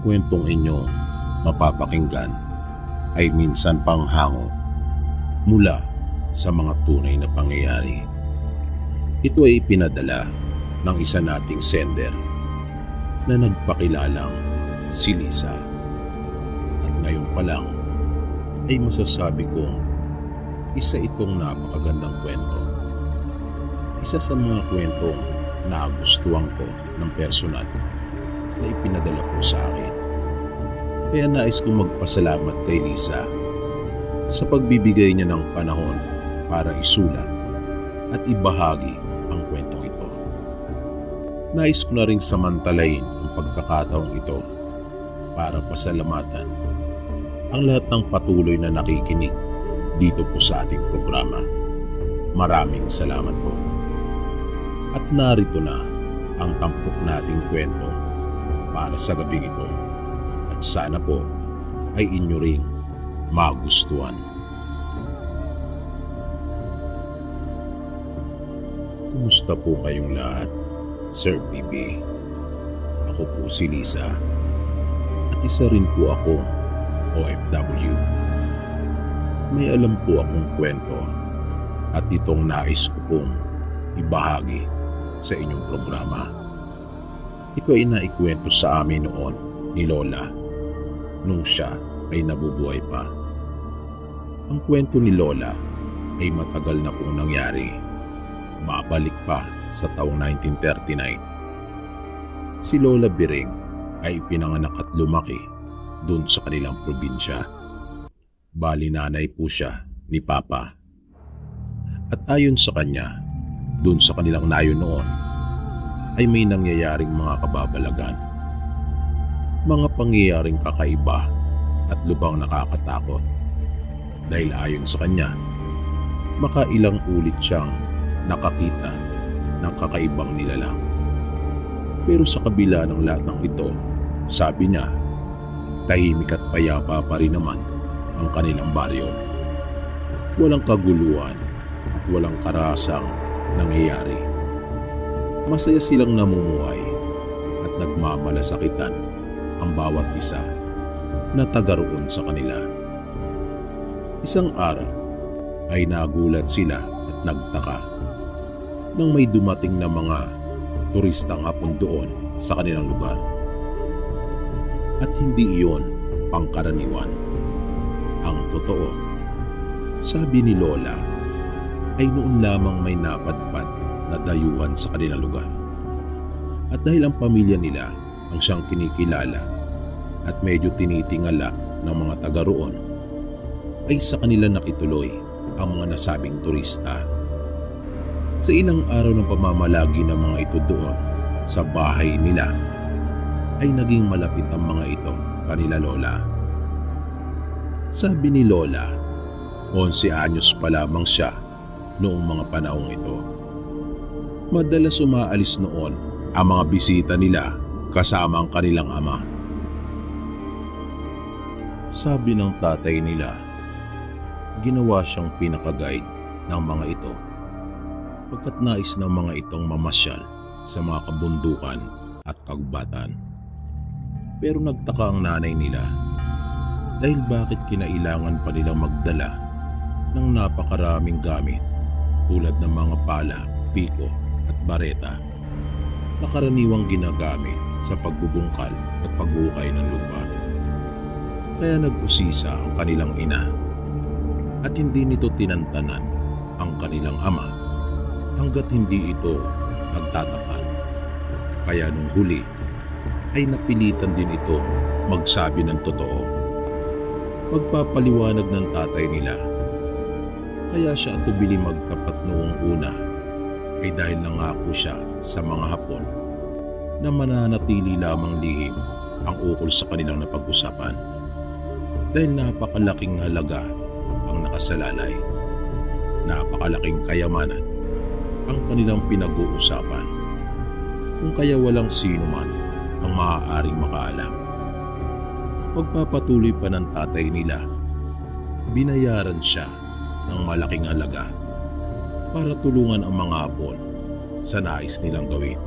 kwentong inyong mapapakinggan ay minsan panghango mula sa mga tunay na pangyayari. Ito ay ipinadala ng isa nating sender na nagpakilalang si Lisa. At ngayon pa lang ay masasabi kong isa itong napakagandang kwento. Isa sa mga kwentong nagustuhan ko ng personal na ipinadala po sa akin. Kaya nais kong magpasalamat kay Lisa sa pagbibigay niya ng panahon para isulat at ibahagi ang kwentong ito. Nais ko na ring samantalain ang pagkakataong ito para pasalamatan ang lahat ng patuloy na nakikinig dito po sa ating programa. Maraming salamat po. At narito na ang tampok nating kwento para sa gabing ito. At sana po ay inyo ring magustuhan. Kumusta po kayong lahat, Sir BB? Ako po si Lisa at isa rin po akong OFW. May alam po akong kwento at itong nais ko pong ibahagi sa inyong programa. Ito ay naikwento sa amin noon ni Lola nung siya ay nabubuhay pa. Ang kwento ni Lola ay matagal na pong nangyari, babalik pa sa taong 1939. Si Lola Biring ay pinanganak at lumaki doon sa kanilang probinsya. Bali nanay po siya ni Papa. At ayon sa kanya, doon sa kanilang nayon noon ay may nangyayaring mga kababalagan. Mga pangyayaring kakaiba at lubang nakakatakot. Dahil ayon sa kanya, makailang ulit siyang nakakita ng kakaibang nilalang. Pero sa kabila ng lahat ng ito, sabi niya, tahimik at payapa pa rin naman ang kanilang baryo. Walang kaguluhan at walang karasang nangyayari. Masaya silang namumuhay at nagmamalasakitan ang bawat isa na taga roon sa kanila. Isang araw ay nagulat sila at nagtaka nang may dumating na mga turistang hapon doon sa kanilang lugar. At hindi iyon pangkaraniwan. Ang totoo, sabi ni Lola, ay noon lamang may napadpad na dayuhan sa kanilang lugar. At dahil ang pamilya nila ang siyang kinikilala at medyo tinitingala ng mga taga roon, ay sa kanila nakituloy ang mga nasabing turista. Sa ilang araw ng pamamalagi ng mga ito doon sa bahay nila, ay naging malapit ang mga ito kanila Lola. Sabi ni Lola, 11 anyos pa lamang siya noong mga panahong ito. Madalas umaalis noon ang mga bisita nila kasama ang kanilang ama. Sabi ng tatay nila, ginawa siyang pinaka-guide ng mga ito pagkat nais ng mga itong mamasyal sa mga kabundukan at kagubatan. Pero nagtaka ang nanay nila dahil bakit kinailangan pa nilang magdala ng napakaraming gamit tulad ng mga pala, piko at bareta na karaniwang ginagamit sa pagbubungkal at paghukay ng lupa. Kaya nag-usisa ang kanilang ina at hindi nito tinantanan ang kanilang ama hanggat hindi ito nagtatapat. Kaya nung huli ay napilitan din ito magsabi ng totoo. Pagpapaliwanag ng tatay nila, kaya siya atubili magtapat noong una ay dahil nangako siya sa mga Hapon na mananatili lamang lihim ang ukol sa kanilang napag-usapan dahil napakalaking halaga ang nakasalalay, napakalaking kayamanan ang kanilang pinag-uusapan, kung kaya walang sino man ang maaaring makaalam. Pagpapatuloy pa ng tatay nila, binayaran siya ng malaking halaga para tulungan ang mga Hapon sa nais nilang gawin.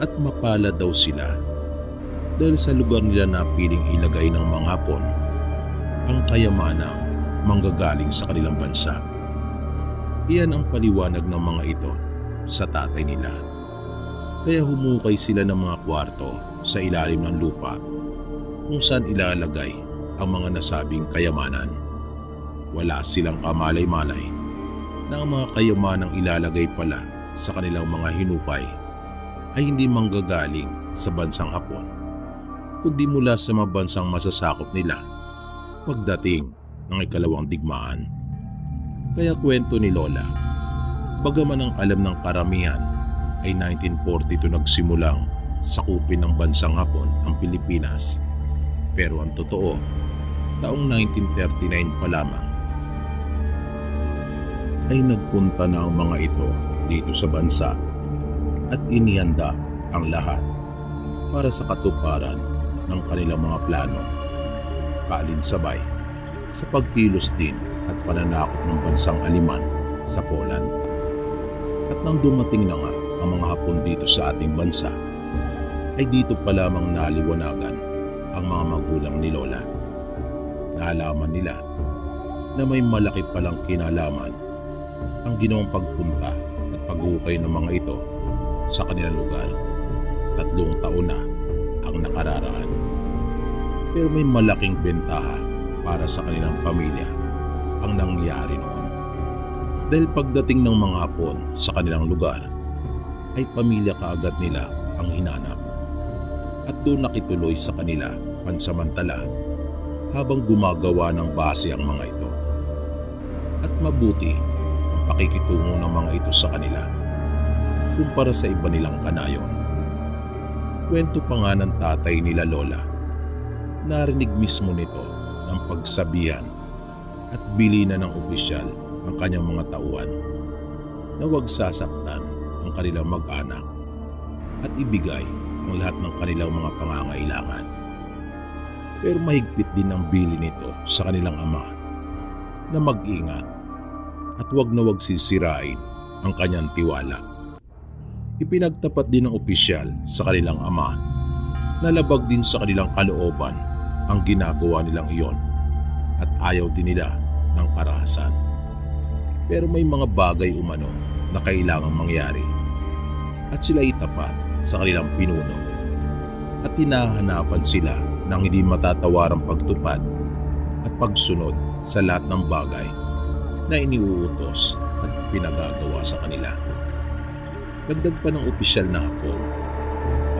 At mapalad daw sila dahil sa lugar nila na piling ilagay ng mga Hapon ang kayamanang manggagaling sa kanilang bansa. Iyan ang paliwanag ng mga ito sa tatay nila. Kaya humukay sila ng mga kwarto sa ilalim ng lupa kung saan ilalagay ang mga nasabing kayamanan. Wala silang kamalay-malay na ang mga kayamanang ilalagay pala sa kanilang mga hinupay ay hindi manggagaling sa bansang Hapon, kundi mula sa mga bansang masasakop nila pagdating ng ikalawang digmaan. Kaya kwento ni Lola, bagaman ang alam ng karamihan ay 1942 nagsimulang sakupin ng bansang Hapon ang Pilipinas, pero ang totoo, taong 1939 pa lamang ay nagpunta na ang mga ito dito sa bansa at inihanda ang lahat para sa katuparan ng kanilang mga plano, kaalinsabay sa pagkilos din at pananakop ng bansang Aliman sa Poland. At nang dumating na nga ang mga Hapon dito sa ating bansa, ay dito pa lamang naliwanagan ang mga magulang ni Lola. Naalaman nila na may malaki palang kinalaman ang ginawang pagpunta at pag-ukay ng mga ito sa kanilang lugar. 3 taon na ang nakararaan. Pero may malaking bentaha para sa kanilang pamilya ang nangyari noon. Dahil pagdating ng mga Hapon sa kanilang lugar, ay pamilya kaagad nila ang hinanap. At doon nakituloy sa kanila pansamantala habang gumagawa ng base ang mga ito. At mabuti pakikitungo ng mga ito sa kanila kumpara sa iba nilang kanayon. Kwento pa nga ng tatay nila Lola, narinig mismo nito ng pagsabihan at bilinan ng opisyal ng kanyang mga tauhan na huwag sasaktan ang kanilang mag-anak at ibigay ang lahat ng kanilang mga pangangailangan. Pero mahigpit din ang bilin nito sa kanilang ama na mag-ingat at huwag na huwag sisirain ang kanyang tiwala. Ipinagtapat din ng opisyal sa kanilang ama na labag din sa kanilang kalooban ang ginagawa nilang iyon at ayaw din nila ng karahasan. Pero may mga bagay umano na kailangang mangyari at sila itapat sa kanilang pinuno at hinahanapan sila ng hindi matatawarang pagtupad at pagsunod sa lahat ng bagay na iniuutos at pinagagawa sa kanila. Dagdag pa ng opisyal na Hapon,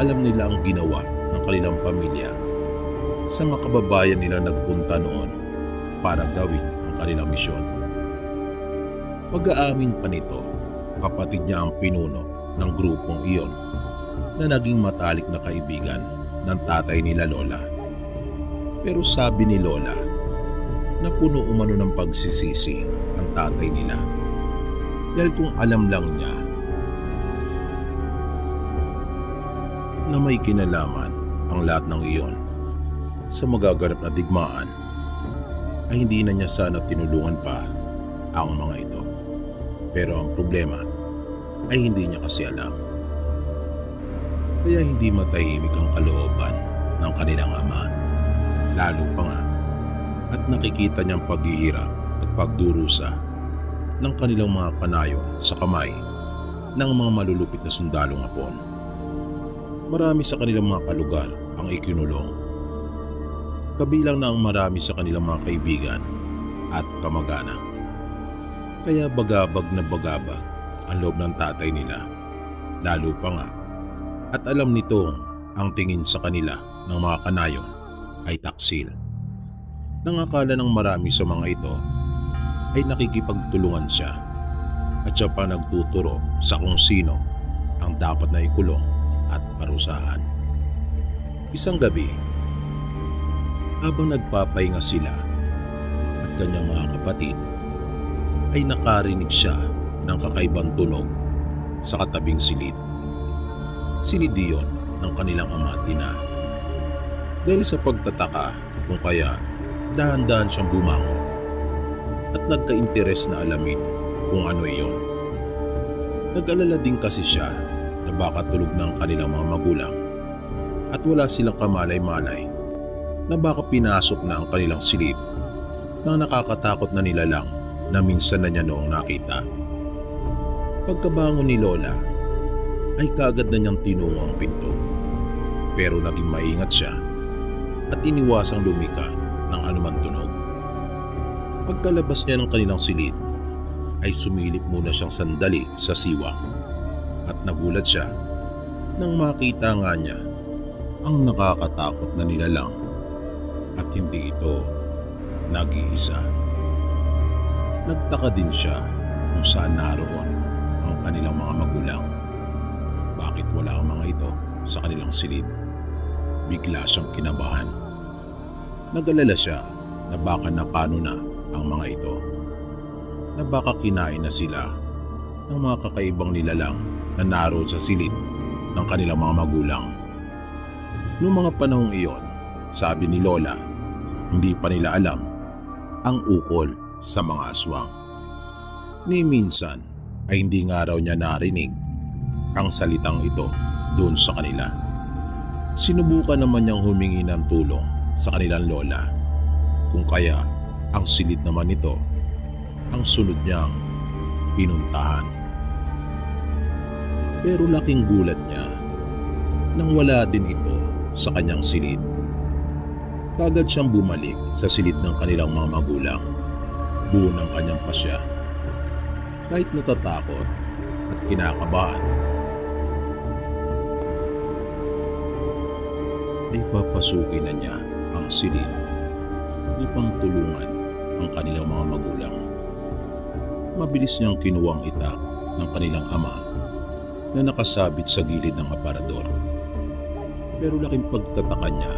alam nila ang ginawa ng kanilang pamilya sa mga kababayan nila nagpunta noon para gawin ang kanilang misyon. Pag-aamin pa nito, kapatid niya ang pinuno ng grupong iyon na naging matalik na kaibigan ng tatay nila Lola. Pero sabi ni Lola na puno umano ng pagsisisi ang tatay nila. Dahil kung alam lang niya na may kinalaman ang lahat ng iyon sa magaganap na digmaan, ay hindi na niya sana tinulungan pa ang mga ito. Pero ang problema ay hindi niya kasi alam. Kaya hindi matahimik ang kalooban ng kanilang ama. Lalo pa nga at nakikita niyang paghihirap at pagdurusa ng kanilang mga kanayon sa kamay ng mga malulupit na sundalong Hapon. Marami sa kanilang mga kalugar ang ikinulong. Kabilang na ang marami sa kanilang mga kaibigan at kamag-anak. Kaya bagabag na bagabag ang loob ng tatay nila. Lalo pa nga at alam nito ang tingin sa kanila ng mga kanayon ay taksil. Nang akala ng marami sa mga ito ay nakikipagtulungan siya at siya pa nagtuturo sa kung sino ang dapat na ikulong at parusahan. Isang gabi, habang nagpapahinga sila at kanyang mga kapatid, ay nakarinig siya ng kakaibang tunog sa katabing silid. Silid iyon ng kanilang ama at ina. Dahil sa pagtataka kung kaya dahan-dahan siyang bumangon at nagka-interes na alamin kung ano iyon. Nag-alala din kasi siya na baka tulog ng kanilang mga magulang at wala silang kamalay-malay na baka pinasok na ang kanilang silid ng nakakatakot na nilalang na minsan na niya noong nakita. Pagkabangon ni Lola ay kaagad na niyang tinungo ang pinto, pero naging maingat siya at iniwasang lumika ng anumang tunog. Pagkalabas niya ng kanilang silid ay sumilip muna siyang sandali sa siwang at nagulat siya nang makita nga niya ang nakakatakot na nilalang at hindi ito nag-iisa. Nagtaka din siya kung saan naroon ang kanilang mga magulang. Bakit wala ang mga ito sa kanilang silid? Bigla siyang kinabahan. Nag-alala siya na baka napano na ang mga ito, na baka kinain na sila ng mga kakaibang nilalang na naroon sa silid ng kanilang mga magulang. Noong mga panahong iyon, sabi ni Lola, hindi pa nila alam ang ukol sa mga aswang. Ni minsan ay hindi nga raw niya narinig ang salitang ito doon sa kanila. Sinubukan naman niyang humingi ng tulong sa kanilang lola, kung kaya ang silid naman ito ang sunod niyang pinuntahan. Pero laking gulat niya nang wala din ito sa kanyang silid. Kagad siyang bumalik sa silid ng kanilang mga magulang. Buo ng kanyang pasya. Kahit natatakot at kinakabahan, ay papasukin na niya ang silid upang tulungan ang kanilang mga magulang. Mabilis niyang kinuha ang itak ng kanilang ama na nakasabit sa gilid ng aparador. Pero laking pagtataka niya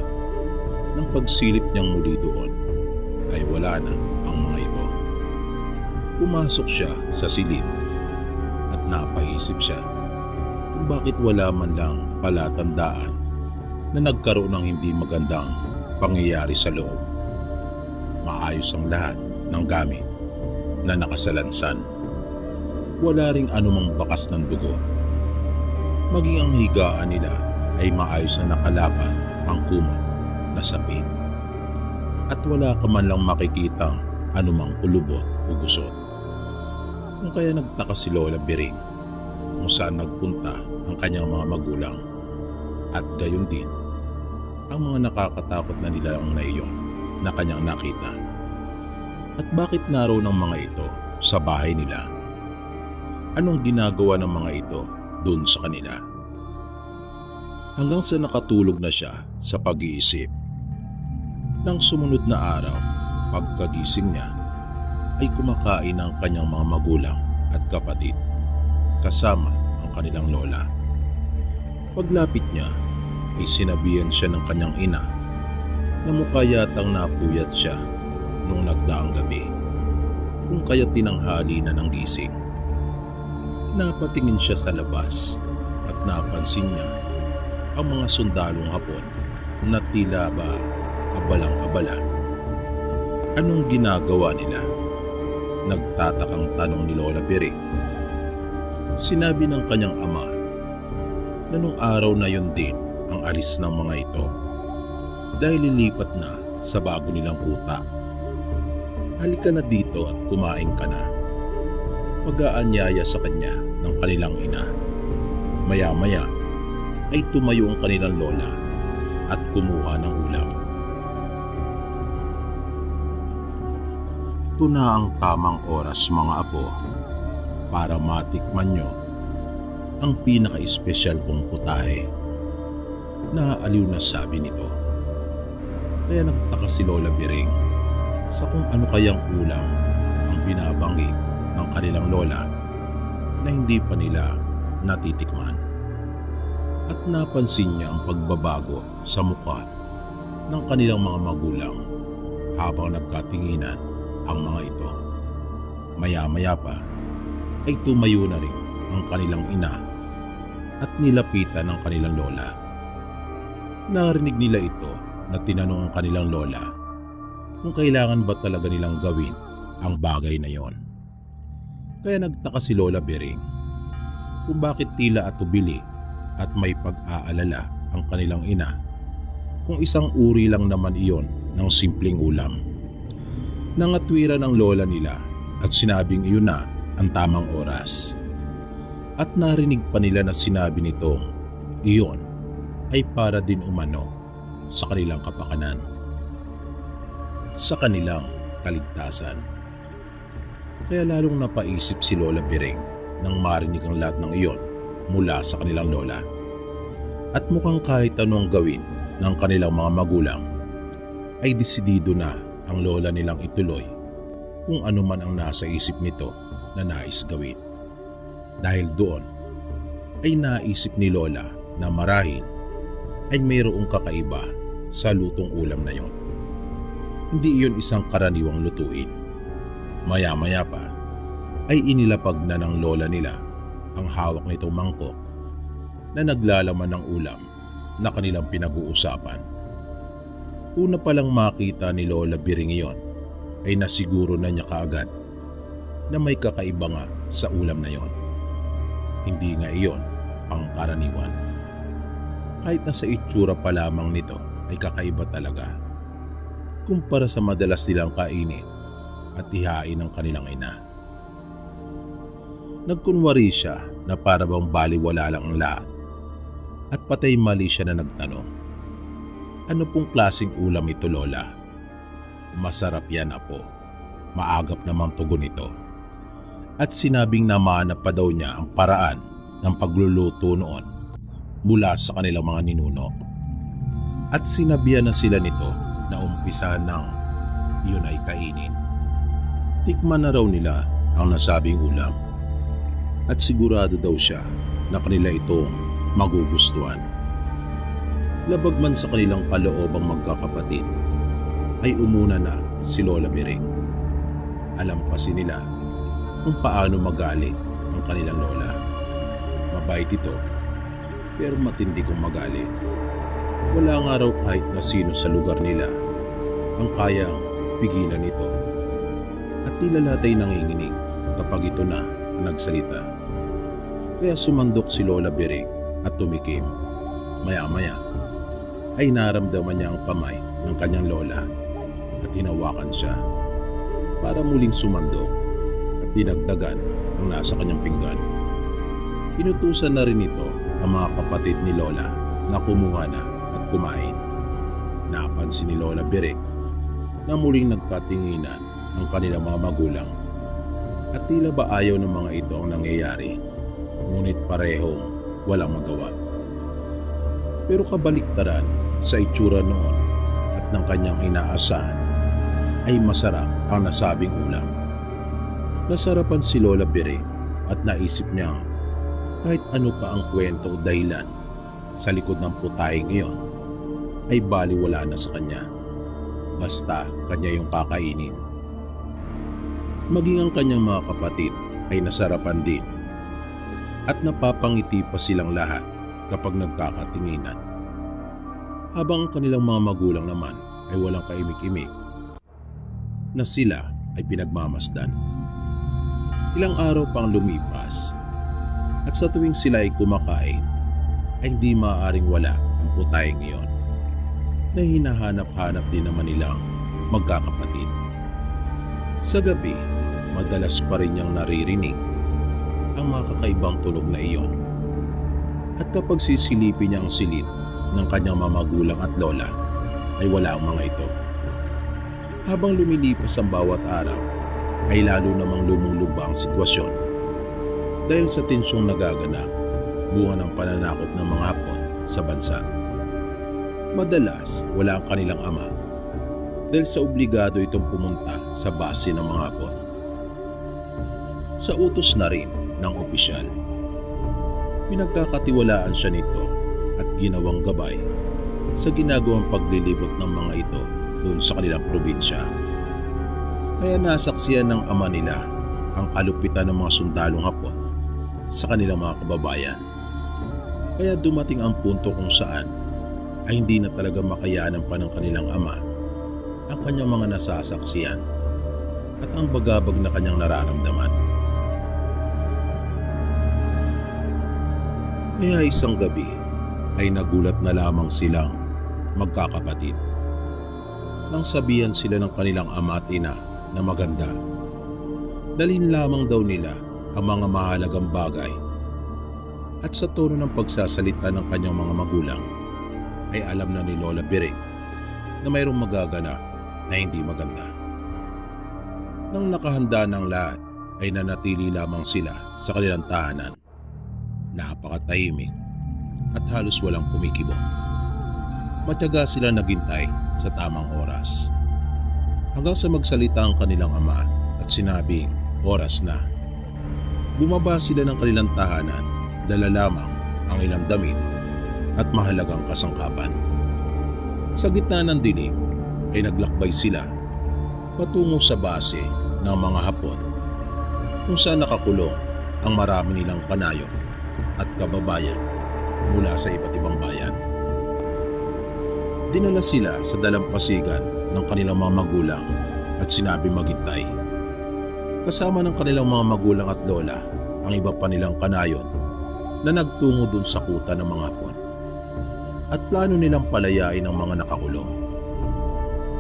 nang pagsilip niyang muli doon ay wala na ang mga ito. Pumasok siya sa silid at napaisip siya kung bakit wala man lang palatandaan na nagkaroon ng hindi magandang pangyayari sa loob. Maayos ang lahat ng gamit na nakasalansan. Wala ring anumang bakas ng dugo. Maging ang higaan nila ay maayos na nakalapan ang kumot na sapin. At wala ka man lang makikitang anumang kulubot o gusot. Kung kaya nagtaka si Lola Biring kung saan nagpunta ang kanyang mga magulang, at gayon din ang mga nakakatakot na nilalang na iyon na kanyang nakita. At bakit naroon ang mga ito sa bahay nila? Anong ginagawa ng mga ito doon sa kanila? Hanggang sa nakatulog na siya sa pag-iisip. Nang sumunod na araw, pagkagising niya, ay kumakain ang kanyang mga magulang at kapatid, kasama ang kanilang lola. Paglapit niya, ay sinabihan siya ng kanyang ina na mukha yatang napuyat siya nung nagdaang gabi, kung kaya tinanghali na ng gising. Napatingin siya sa labas at napansin niya ang mga sundalong Hapon na tila ba abalang-abala. Anong ginagawa nila? Nagtatakang tanong ni Lola Biring. Sinabi ng kanyang ama na nung araw na yun din ang alis ng mga ito dahil lilipat na sa bago nilang kuta. Halika na dito at kumain ka na. Mag-aanyaya sa kanya ng kanilang ina. Maya-maya ay tumayo ang kanilang lola at kumuha ng ulam. Ito na ang tamang oras, mga apo, para matikman nyo ang pinaka-espesyal kong putahe. Naaaliw na sabi nito. Kaya nagtaka si Lola Biring sa kung ano kayang ulam ang binabanggit ng kanilang lola na hindi pa nila natitikman. At napansin niya ang pagbabago sa mukha ng kanilang mga magulang habang nagkatinginan ang mga ito. Maya-maya pa ay tumayo na rin ang kanilang ina at nilapitan ng kanilang lola. Narinig nila ito na tinanong ang kanilang lola kung kailangan ba talaga nilang gawin ang bagay na yon. Kaya nagtaka si Lola Biring kung bakit tila atubili at may pag-aalala ang kanilang ina kung isang uri lang naman iyon ng simpleng ulam. Nangatwiran ang lola nila at sinabing iyon na ang tamang oras. At narinig pa nila na sinabi nito, iyon ay para din umano sa kanilang kapakanan, sa kanilang kaligtasan. Kaya lalong napaisip si Lola Biring nang marinig ang lahat ng iyon mula sa kanilang lola. At mukhang kahit anong gawin ng kanilang mga magulang, ay desidido na ang lola nilang ituloy kung ano man ang nasa isip nito na nais gawin. Dahil doon ay naisip ni Lola na marahil ay mayroong kakaiba sa lutong ulam na yon. Hindi iyon isang karaniwang lutuin. Maya-maya pa ay inilapag na ng lola nila ang hawak nitong mangkok na naglalaman ng ulam na kanilang pinag-uusapan. Una palang makita ni Lola Biring iyon ay nasiguro na niya kaagad na may kakaiba nga sa ulam na yon. Hindi nga iyon pangkaraniwan. Kahit na sa itsura pa lamang nito ay kakaiba talaga kumpara sa madalas nilang kainin at ihain ng kanilang ina. Nagkunwari siya na para bang baliwala lang ang lahat at patay mali siya na nagtanong, "Ano pong klaseng ulam ito, Lola?" "Masarap yan, apo. Maagap namang tugon ito." At sinabing namanap pa daw niya ang paraan ng pagluluto noon mula sa kanilang mga ninuno. At sinabihan na sila nito na umpisa ng iyon ay kainin. Tikman na raw nila ang nasabing ulam at sigurado daw siya na kanila itong magugustuhan. Labag man sa kanilang kaloobang magkakapatid, ay umuna na si Lola Biring. Alam kasi nila kung paano magalit ang kanilang lola. Mabait ito, pero matindi kong magalit. Wala nga raw kahit na sino sa lugar nila ang kayang pigilan ito. At tila lahat ay nanginginig kapag ito na ang nagsalita. Kaya sumandok si Lola Biring at tumikim. Maya-maya ay naramdaman niya ang kamay ng kanyang lola at hinawakan siya para muling sumandok at dinagdagan ang nasa kanyang pinggan. Inutusan na rin ito ang mga kapatid ni Lola na kumuha na at kumain. Napansin ni Lola Biring na muling nagkatinginan ang kanilang mga magulang at tila ba ayaw ng mga ito ang nangyayari, ngunit parehong walang magawa. Pero kabaliktaran sa itsura noon at ng kanyang inaasahan ay masarap ang nasabing ulam. Nasarapan si Lola Biring at naisip niyang kahit ano pa ang kwento o dahilan sa likod ng putahing iyon ay baliwala na sa kanya. Basta kanya yung kakainin. Maging ang kanyang mga kapatid ay nasarapan din at napapangiti pa silang lahat kapag nagkakatinginan. Habang ang kanilang mga magulang naman ay walang kaimik-imik na sila ay pinagmamasdan. Ilang araw pang lumipas at sa tuwing sila ay kumakain ay hindi maaaring wala ang putahing iyon na hinahanap-hanap din naman nilang magkakapatid. Sa gabi, madalas pa rin niyang naririnig ang mga kakaibang tunog na iyon. At kapag sisilipin niya ang silid ng kanyang mamagulang at lola, ay wala ang mga ito. Habang lumilipas ang bawat araw, ay lalo namang lumulubang ang sitwasyon dahil sa tensyong nagaganap bunga ng pananakop ng mga Hapon sa bansa. Madalas, wala ang kanilang ama dahil sa obligado itong pumunta sa base ng mga Hapon. Sa utos na rin ng opisyal, pinagkakatiwalaan siya nito at ginawang gabay sa ginagawang paglilibot ng mga ito doon sa kanilang probinsya. Kaya nasaksiyan ng ama nila ang kalupitan ng mga sundalong Hapon sa kanilang mga kababayan. Kaya dumating ang punto kung saan ay hindi na talaga makayanan pa ng kanilang ama ang kanyang mga nasasaksiyan at ang bagabag na kanyang nararamdaman. Kaya isang gabi ay nagulat na lamang silang magkakapatid. Nang sabihan sila ng kanilang ama at ina na maganda, dalhin lamang daw nila ang mga mahalagang bagay. At sa tono ng pagsasalita ng kanyang mga magulang, ay alam na ni Lola Biring na mayroong magaganap na hindi maganda. Nang nakahanda ng lahat, ay nanatili lamang sila sa kanilang tahanan. Napakatahimik at halos walang kumikibong. Matyaga sila naghintay sa tamang oras. Hanggang sa magsalita ang kanilang ama at sinabing oras na. Bumaba sila ng kanilang tahanan, dala lamang ang ilang damit at mahalagang kasangkapan. Sa gitna ng dilim ay naglakbay sila patungo sa base ng mga Hapon, kung saan nakakulong ang marami nilang panayon at kababayan mula sa iba't ibang bayan. Dinala sila sa dalampasigan ng kanilang mga magulang at sinabi maghintay. Kasama ng kanilang mga magulang at lola ang iba pa nilang kanayon na nagtungo dun sa kuta ng mga Hapon at plano nilang palayain ang mga nakakulong.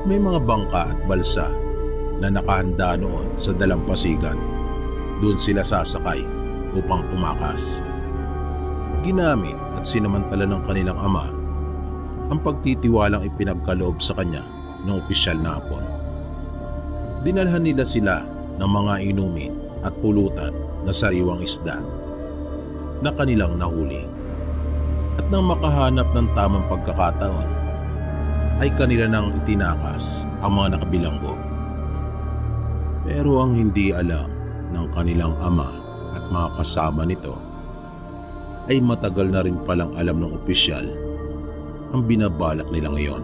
May mga bangka at balsa na nakahanda noon sa dalampasigan. Doon sila sasakay upang tumakas. Ginamit at sinamantala ng kanilang ama ang pagtitiwalang ipinagkaloob sa kanya ng opisyal na Hapon. Dinalhan nila sila ng mga inumin at pulutan na sariwang isda na kanilang nahuli. At nang makahanap ng tamang pagkakataon, ay kanila nang itinakas ang mga nakabilanggo. Pero ang hindi alam ng kanilang ama at mga kasama nito ay matagal na rin palang alam ng opisyal ang binabalak nila ngayon,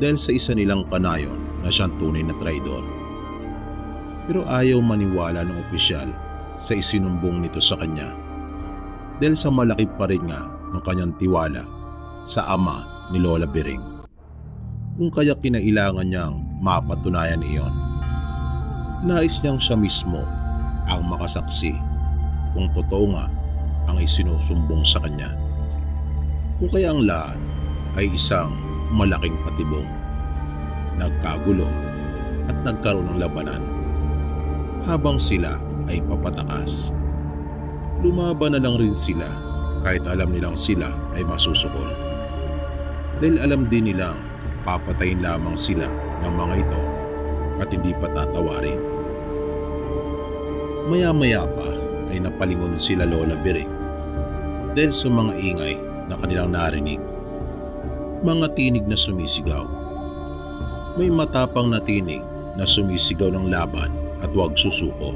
dahil sa isa nilang kanayon na siyang tunay na traidor. Pero ayaw maniwala ng opisyal sa isinumbong nito sa kanya, dahil sa malaki pa rin nga ang kanyang tiwala sa ama ni Lola Biring, kung kaya kinailangan niyang mapatunayan iyon. Nais niyang siya mismo ang makasaksi kung totoo nga ang isinusumbong sa kanya. Kung kaya ang lahat ay isang malaking patibong. Nagkagulo at nagkaroon ng labanan habang sila ay papatakas. Lumaban na lang rin sila kahit alam nilang sila ay masusukol. Dahil alam din nilang papatayin lamang sila ng mga ito at hindi patatawarin. Maya-maya pa ay napalingon sila Lola Biring dahil sa mga ingay na kanilang narinig. Mga tinig na sumisigaw. May matapang na tinig na sumisigaw ng laban at huwag susuko.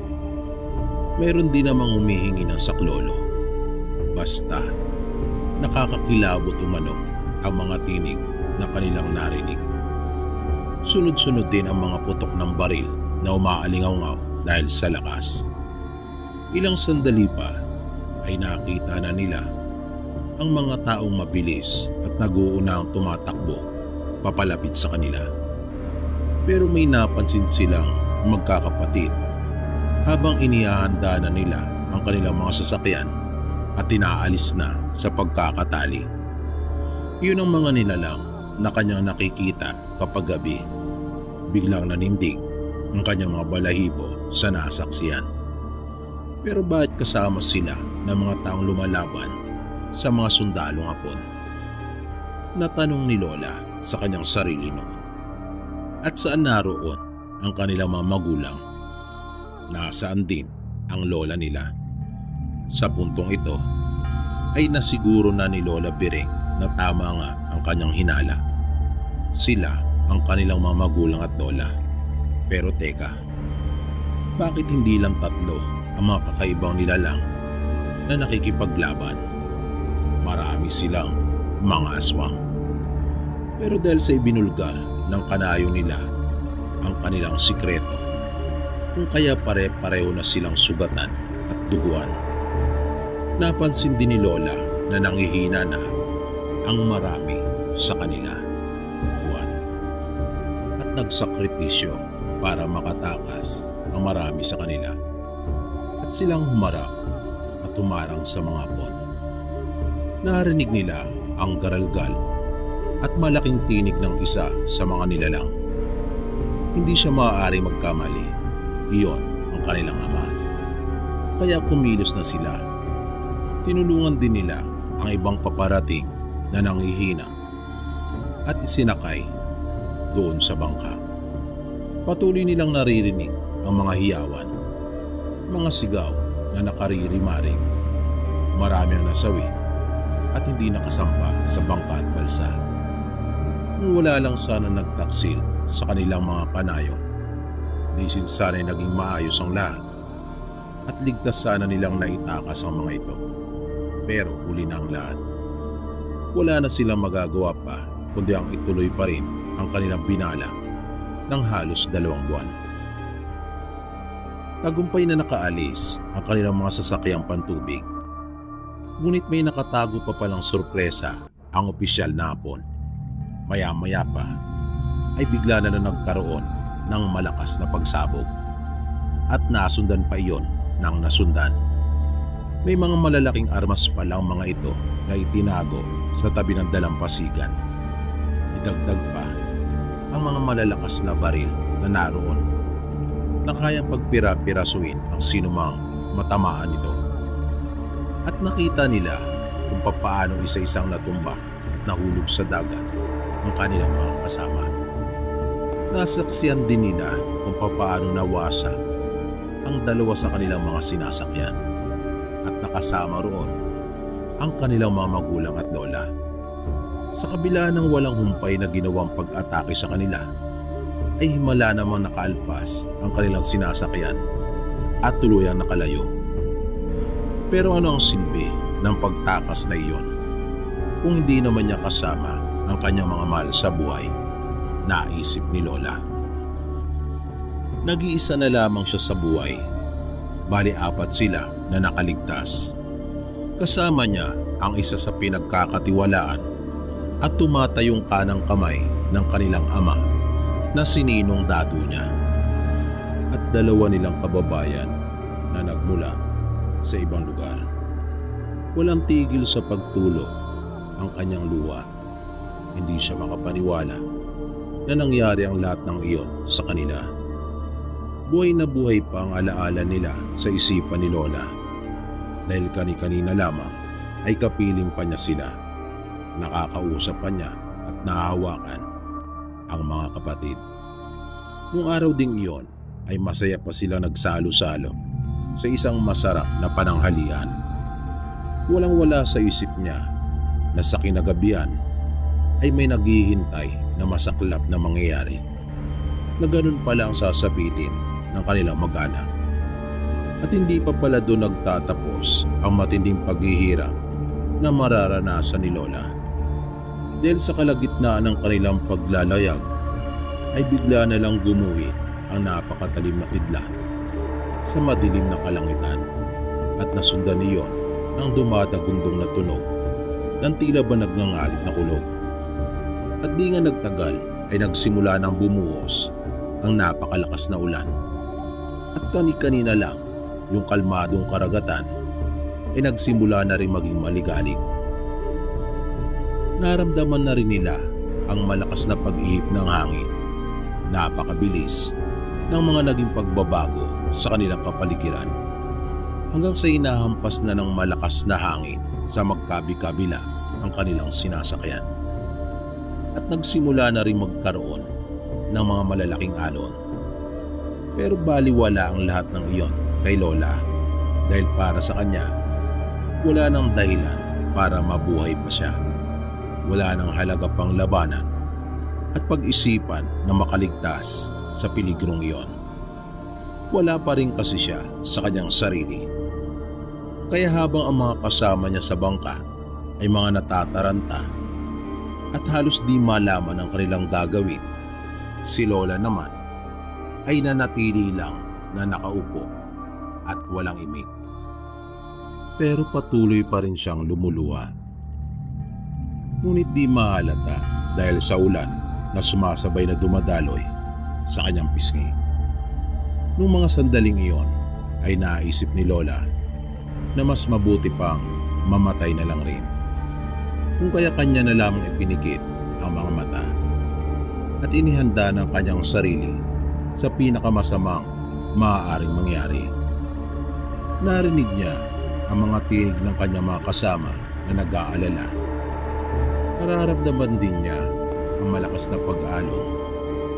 Mayroon din namang humihingi ng saklolo. Basta nakakakilabot umano ang mga tinig na kanilang narinig. Sunod-sunod din ang mga putok ng baril na umaalingaw-ngaw dahil sa lakas. Ilang sandali pa ay nakita na nila ang mga taong mabilis at nag-uunang tumatakbo papalapit sa kanila. Pero may napansin silang magkakapatid habang inihahanda na nila ang kanilang mga sasakyan at inaalis na sa pagkakatali. Iyon ang mga nilalang na kanyang nakikita kapag gabi. Biglang nanindig ang kanyang mga balahibo sa nasaksiyan. Pero bakit kasama sila ng mga taong lumalaban sa mga sundalong Hapon? Natanong ni Lola sa kanyang sarili noon. At saan naroon ang kanilang mga magulang? Nasaan din ang lola nila? Sa puntong ito ay nasiguro na ni Lola Biring na tama nga ang kanyang hinala. Sila ang kanilang mga magulang at lola. Pero teka, bakit hindi lang tatlo ang mga kakaibang nilalang na nakikipaglaban? Marami silang mga aswang. Pero dahil sa ibinulga ng kanayo nila ang kanilang sikreto, kung kaya pare-pareho na silang sugatan at duguan, napansin din ni Lola na nanghihina na ang marami sa kanila. At nagsakripisyo para makatakas ang marami sa kanila. At silang humarap at humarang sa mga Hapon. Narinig nila ang garalgal at malaking tinig ng isa sa mga nilalang. Hindi siya maaaring magkamali. Iyon ang kanilang ama. Kaya kumilos na sila. Tinulungan din nila ang ibang paparating na nanghihina at isinakay doon sa bangka. Patuloy nilang naririnig ang mga hiyawan, mga sigaw na nakaririmaring. Marami ang nasawi at hindi nakasampa sa bangka at balsa. Kung wala lang sana nagtaksil sa kanilang mga panayon, di sana'y naging maayos ang lahat at ligtas sana nilang naitakas ang mga ito. Pero huli na ang lahat. Wala na silang magagawa pa kundi ang ituloy pa rin ang kanilang binala ng halos 2 buwan. Tagumpay na nakaalis ang kanilang mga sasakyang pantubig. Ngunit may nakatago pa palang sorpresa ang opisyal na hapon. Maya-maya pa ay bigla na nagkaroon ng malakas na pagsabog at nasundan pa iyon ng nasundan. May mga malalaking armas pa lang mga ito na itinago sa tabi ng dalampasigan. Idagdag pa ang mga malalakas na baril na naroon na kayang pagpira-pirasuin ang sinumang matamaan nito. At nakita nila kung papaano isa-isang natumba at nahulog sa dagat ang kanilang mga kasama. Nasaksiyan din nila kung papaano nawasa ang 2 sa kanilang mga sinasakyan at nakasama roon ang kanilang mga magulang at lola. Sa kabila ng walang humpay na ginawang pag-atake sa kanila, ay himala namang nakaalpas ang kanilang sinasakyan at tuluyang nakalayo. Pero ano ang silbi ng pagtakas na iyon kung hindi naman niya kasama ang kanyang mga mahal sa buhay? Naisip ni Lola. Nag-iisa na lamang siya sa buhay. Bali 4 sila na nakaligtas. Kasama niya ang isa sa pinagkakatiwalaan at tumatayong kanang kamay ng kanilang ama na sininong dado niya. At 2 nilang kababayan na nagmula sa ibang lugar. Walang tigil sa pagtulog ang kanyang luha. Hindi siya makapaniwala na nangyari ang lahat ng iyon sa kanila. Buhay na buhay pa ang alaala nila sa isipan ni Lola dahil kani-kanina lamang ay kapiling pa niya sila. Nakakausap pa niya at nahahawakan ang mga kapatid. Noong araw ding iyon ay masaya pa sila nagsalo-salo sa isang masarap na pananghalian. Walang-wala sa isip niya na sa kinagabihan ay may naghihintay na masaklap na mangyayari na ganun pala ang sasabitin ng kanilang mag-anak. At hindi pa pala doon nagtatapos ang matinding paghihirap na mararanasan ni Lola. Dahil sa kalagitnaan ng kanilang paglalayag ay bigla na lang gumuhit ang napakatalim na kidlat sa madilim na kalangitan at nasundan niyon ang dumadagundong na tunog ng tila ba nagngangalit na kulog. At di nga nagtagal ay nagsimula ng bumuhos ang napakalakas na ulan. At kani-kanina lang yung kalmadong karagatan ay nagsimula na rin maging maligalig. Naramdaman na rin nila ang malakas na pag-ihip ng hangin. Napakabilis ng mga naging pagbabago sa kanilang kapaligiran hanggang sa inahampas na ng malakas na hangin sa magkabi-kabila ang kanilang sinasakyan. At nagsimula na rin magkaroon ng mga malalaking alon. Pero baliwala ang lahat ng iyon kay Lola dahil para sa kanya wala nang dahilan para mabuhay pa siya. Wala nang halaga pang labanan at pag-isipan na makaligtas sa peligrong iyon. Wala pa rin kasi siya sa kanyang sarili. Kaya habang ang mga kasama niya sa bangka ay mga natataranta at halos di malaman ang kanilang gagawin, si Lola naman ay nanatili lang na nakaupo at walang imik. Pero patuloy pa rin siyang lumuluha. Ngunit di mahalata dahil sa ulan na sumasabay na dumadaloy sa kanyang pisngi. Nung mga sandaling iyon ay naisip ni Lola na mas mabuti pang mamatay na lang rin. Kung kaya kanya na lamang ipinikit ang mga mata at inihanda ng kanyang sarili sa pinakamasamang maaaring mangyari. Narinig niya ang mga tinig ng kanyang mga kasama na nag-aalala. Nararamdaman din niya ang malakas na pag-alon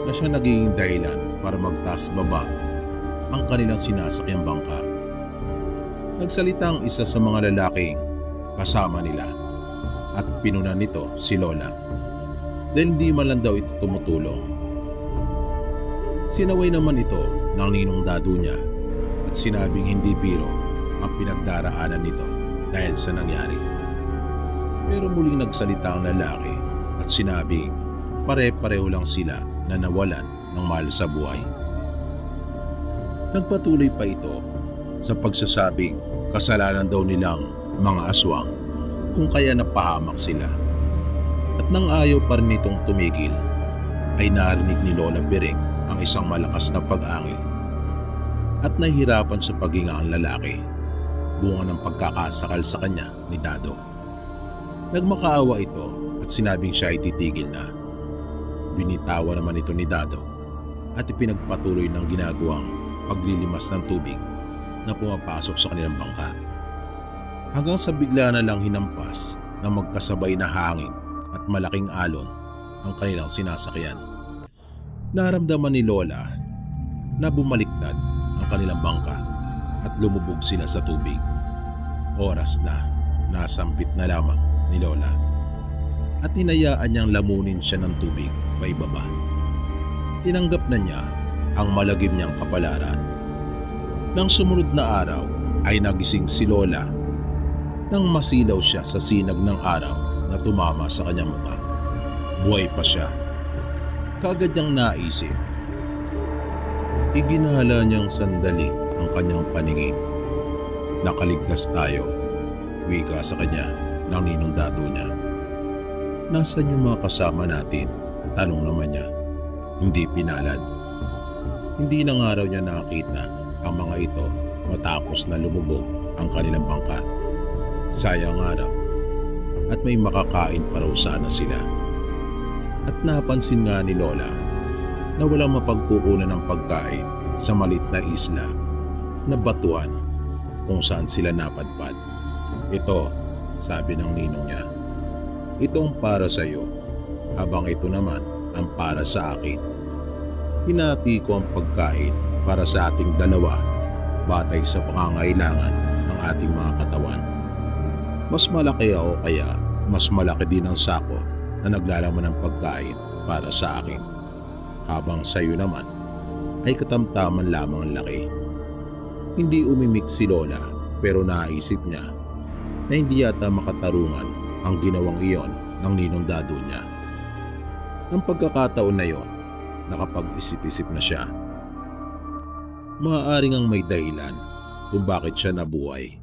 na siya naging dahilan para magtaas baba ang kanilang sinasakyang bangka. Nagsalita ang isa sa mga lalaking kasama nila at pinunan nito si Lola dahil hindi man lang daw ito tumutulong. Sinaway naman ito ng ninong dadu niya at sinabing hindi biro ang pinagdaraanan nito dahil sa nangyari. Pero muling nagsalita ang lalaki at sinabing pare-pareho lang sila na nawalan ng mahal sa buhay. Nagpatuloy pa ito sa pagsasabing kasalanan daw nilang mga aswang kung kaya napahamak sila. At nang ayaw pa rin itong tumigil, ay narinig ni Lola Bering ang isang malakas na pag-angil. At nahihirapan sa paghinga ang lalaki, bunga ng pagkakasakal sa kanya ni Dado. Nagmakaawa ito at sinabing siya ay titigil na. Binitawa naman ito ni Dado at ipinagpatuloy ng ginagawang paglilimas ng tubig na pumapasok sa kanilang bangka. Hanggang sa bigla na lang hinampas na magkasabay na hangin at malaking alon ang kanilang sinasakyan. Naramdaman ni Lola na bumaliktad ang kanilang bangka at lumubog sila sa tubig. Oras na nasampit na lamang ni Lola at hinayaan niyang lamunin siya ng tubig paibaba. Tinanggap na niya ang malagim niyang kapalaran. Nang sumunod na araw ay nagising si Lola nang masilaw siya sa sinag ng araw na tumama sa kanyang mukha. Buhay pa siya. Kaagad niyang naisip. Iginala niyang sandali ang kanyang paningin. Nakaligtas tayo, wika sa kanya ng ninong dado niya. Nasaan yung mga kasama natin? Tanong naman niya. Hindi pinalad. Hindi na nga raw niya nakita ang mga ito matapos na lumubog ang kanilang bangka. Sayang nga raw. At may makakain pa raw sana sila. At napansin nga ni Lola na walang mapagkukunan ng pagkain sa maliit na isla na batuan kung saan sila napadpad. Ito, sabi ng ninong niya, itong para sa iyo, habang ito naman ang para sa akin. Hinati ko ang pagkain para sa ating dalawa batay sa pangangailangan ng ating mga katawan. Mas malaki o kaya mas malaki din ang sako na naglalaman ng pagkain para sa akin. Habang sa iyo naman ay katamtaman lamang ang laki. Hindi umimik si Lola pero naisip niya na hindi yata makatarungan ang ginawang iyon ng ninong dado niya. Ng pagkakataon na iyon, nakapag-isip-isip na siya. Maaaring ang may dahilan kung bakit siya nabuhay.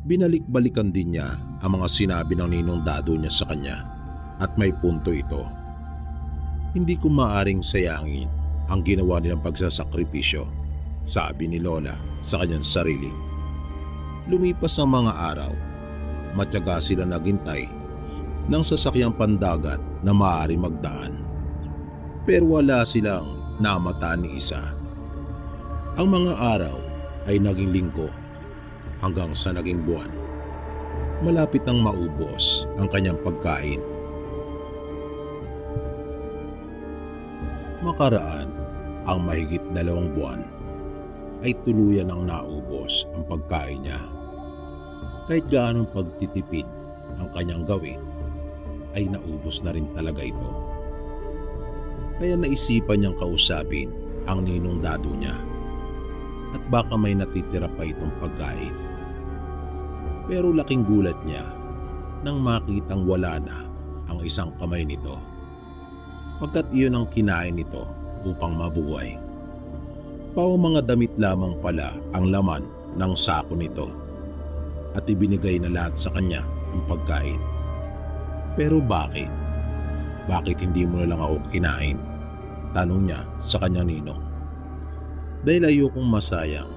Binalik-balikan din niya ang mga sinabi ng ninong dado niya sa kanya at may punto ito. Hindi ko maaaring sayangin ang ginawa nilang pagsasakripisyo, sabi ni Lola sa kanyang sarili. Lumipas ang mga araw, matyaga sila naghintay ng sasakyang pandagat na maaari magdaan. Pero wala silang namataan ni isa. Ang mga araw ay naging linggo hanggang sa naging buwan. Malapit nang maubos ang kanyang pagkain. Makaraan ang mahigit 2 buwan ay tuluyan ang naubos ang pagkain niya. Kahit gaanong pagtitipid ang kanyang gawin, ay naubos na rin talaga ito. Kaya naisipan niyang kausapin ang ninong dado niya at baka may natitira pa itong pagkain. Pero laking gulat niya nang makitang wala na ang isang kamay nito, pagkat iyon ang kinain nito upang mabuhay. Pao mga damit lamang pala ang laman ng sako nito at ibinigay na lahat sa kanya ang pagkain. Pero bakit? Bakit hindi mo na lang ako kinain? Tanong niya sa kanyang ninong. Dahil ayokong masayang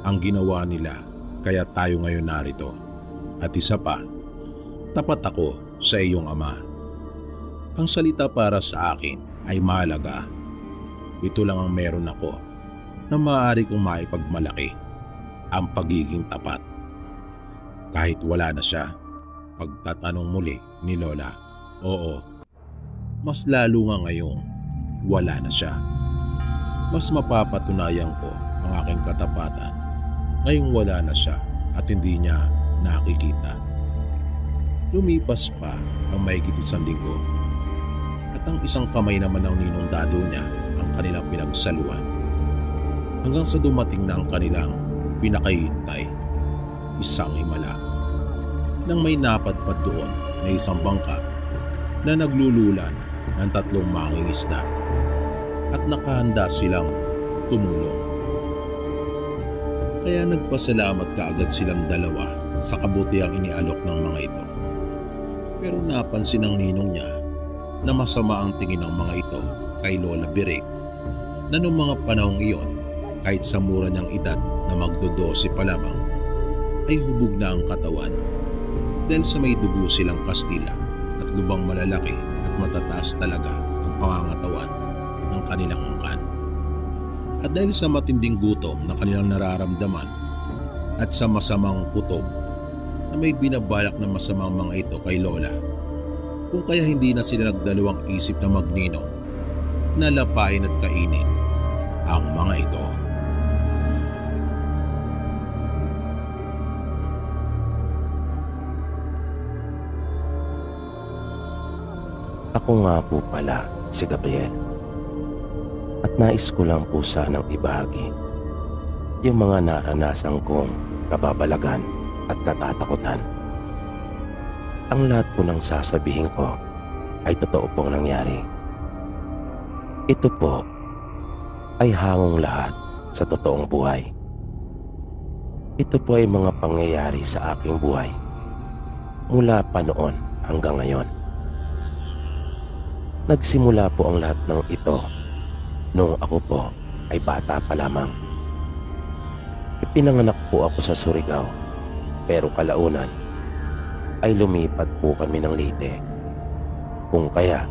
ang ginawa nila kaya tayo ngayon narito. At isa pa, tapat ako sa iyong ama. Ang salita para sa akin ay mahalaga. Ito lang ang meron ako na maaari kong maipagmalaki, ang pagiging tapat. Kahit wala na siya, pagtatanong muli ni Lola, oo, mas lalo nga ngayong wala na siya. Mas mapapatunayan ko ang aking katapatan ngayong wala na siya at hindi niya nakikita. Lumipas pa ang mahigit 1 linggo at ang isang kamay naman ng ninong dado niya ang kanilang pinagsaluhan. Hanggang sa dumating na ang kanilang pinakahihintay, isang himala. Nang may napadpad doon na isang bangka na naglululan ng 3 mangingisda at nakahanda silang tumulong. Kaya nagpasalamat kaagad silang dalawa sa kabutihang inialok ng mga ito. Pero napansin ng ninong niya na masama ang tingin ng mga ito kay Lola Birik na noong mga panahong iyon, kahit sa mura niyang edad na magdo-12 pa lamang, ay hubog na ang katawan dahil sa may dugo silang Kastila at lubang malalaki at matataas talaga ang pangangatawan ng kanilang angkan. At dahil sa matinding gutom na kanilang nararamdaman at sa masamang kutob na may binabalak na masamang mga ito kay Lola, kung kaya hindi na sila nagdalawang isip na magninong na lapain at kainin ang mga ito. Ako nga po pala si Gabriel. At nais ko lang po sanang ibahagi yung mga naranasan kong kababalagan at katatakutan. Ang lahat po ng sasabihin ko ay totoo pong nangyari. Ito po ay hangong lahat sa totoong buhay. Ito po ay mga pangyayari sa aking buhay mula pa noon hanggang ngayon. Nagsimula po ang lahat ng ito noong ako po ay bata pa lamang. Ipinanganak po ako sa Surigao, pero kalaunan ay lumipat po kami ng Leyte. Kung kaya,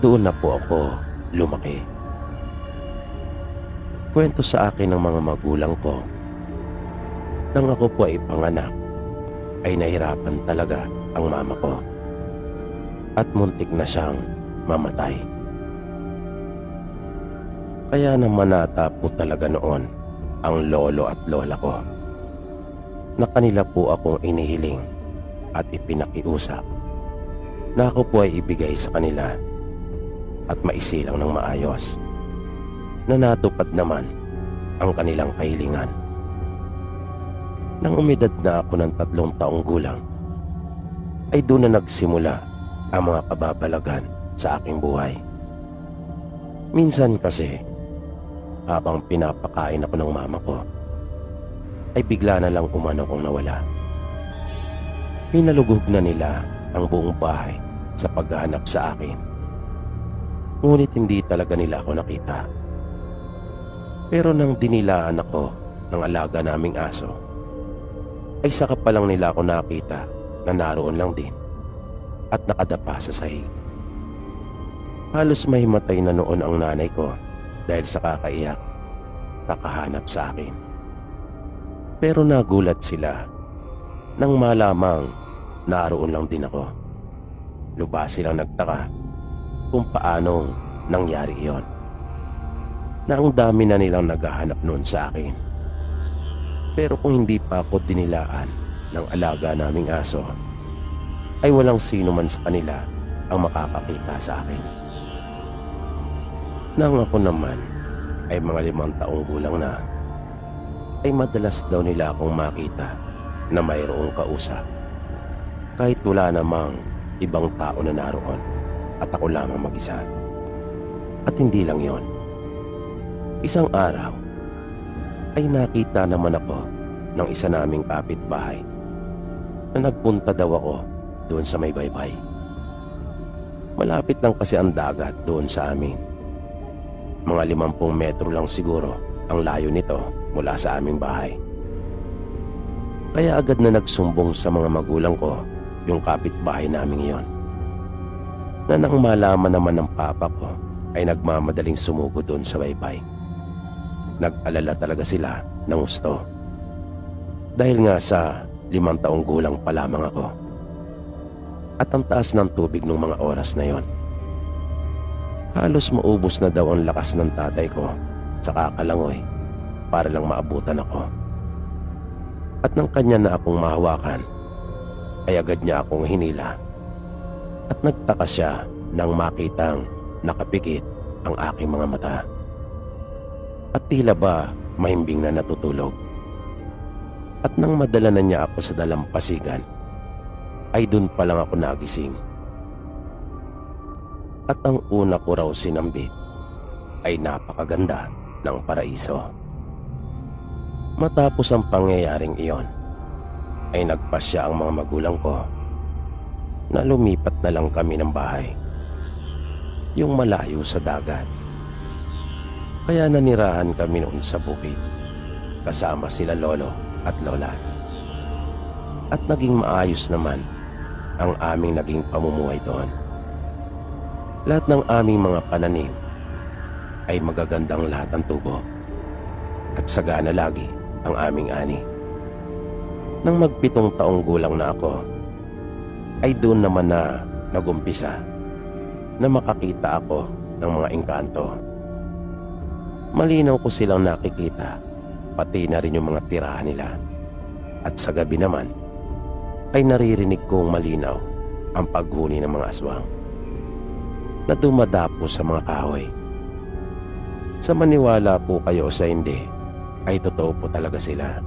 doon na po ako lumaki. Kwento sa akin ng mga magulang ko, nang ako po ay panganak, ay nahirapan talaga ang mama ko. At muntik na siyang mamatay. Kaya naman nata po talaga noon ang lolo at lola ko na kanila po akong inihiling at ipinakiusap na ako po ay ibigay sa kanila at maisilang ng maayos, na natupad naman ang kanilang kahilingan. Nang umidad na ako ng 3 taong gulang, ay doon na nagsimula ang mga kababalagan sa aking buhay. Minsan kasi, habang pinapakain ako ng mama ko, ay bigla na lang umano kong nawala. Pinalugog na nila ang buong bahay sa paghahanap sa akin. Ngunit hindi talaga nila ako nakita. Pero nang dinilaan ako ng alaga naming aso, ay saka pa lang nila ako nakita na naroon lang din at nakadapa sa sahig. Halos mahimatay na noon ang nanay ko dahil sa kakaiyak, kakahanap sa akin. Pero nagulat sila nang malamang naroon lang din ako. Lubha silang nagtaka kung paanong nangyari iyon, na ang dami na nilang naghahanap noon sa akin. Pero kung hindi pa ako dinilaan ng alaga naming aso, ay walang sino man sa kanila ang makakakita sa akin. Nang ako naman ay mga 5 taong gulang na, ay madalas daw nila akong makita na mayroong kausap, kahit wala namang ibang tao na naroon at ako lamang mag-isa. At hindi lang yon. Isang araw ay nakita naman ako ng isa naming kapitbahay na nagpunta daw ako doon sa may baybay. Malapit lang kasi ang dagat doon sa amin. Mga 50 metro lang siguro ang layo nito mula sa aming bahay. Kaya agad na nagsumbong sa mga magulang ko yung kapitbahay naming iyon. na nang malaman naman ng papa ko ay nagmamadaling sumugo doon sa baybay. Nag-alala talaga sila ng gusto. Dahil nga sa 5 taong gulang pa lamang ako. At ang taas ng tubig ng mga oras na yon. Halos maubos na daw ang lakas ng tatay ko sa kakalangoy para lang maabutan ako. At nang kanya na akong mahawakan, ay agad niya akong hinila. At nagtaka siya nang makitang nakapikit ang aking mga mata. At tila ba mahimbing na natutulog. At nang madala na niya ako sa dalampasigan, ay dun pa lang ako nagising. At ang una ko raw sinambit ay napakaganda ng paraiso. Matapos ang pangyayaring iyon, ay nagpasya ang mga magulang ko na lumipat na lang kami ng bahay, yung malayo sa dagat. Kaya nanirahan kami noon sa bukid kasama sila lolo at lola. At naging maayos naman ang aming naging pamumuhay doon. Lahat ng aming mga pananim ay magagandang lahat ang tubo at sagana lagi ang aming ani. Nang mag-7 taong gulang na ako, ay doon naman na nagumpisa na makakita ako ng mga engkanto. Malinaw ko silang nakikita, pati na rin yung mga tirahan nila. At sa gabi naman, ay naririnig kong malinaw ang paghuni ng mga aswang na dumadapo sa mga kahoy. Sa maniwala po kayo sa hindi, ay totoo po talaga sila.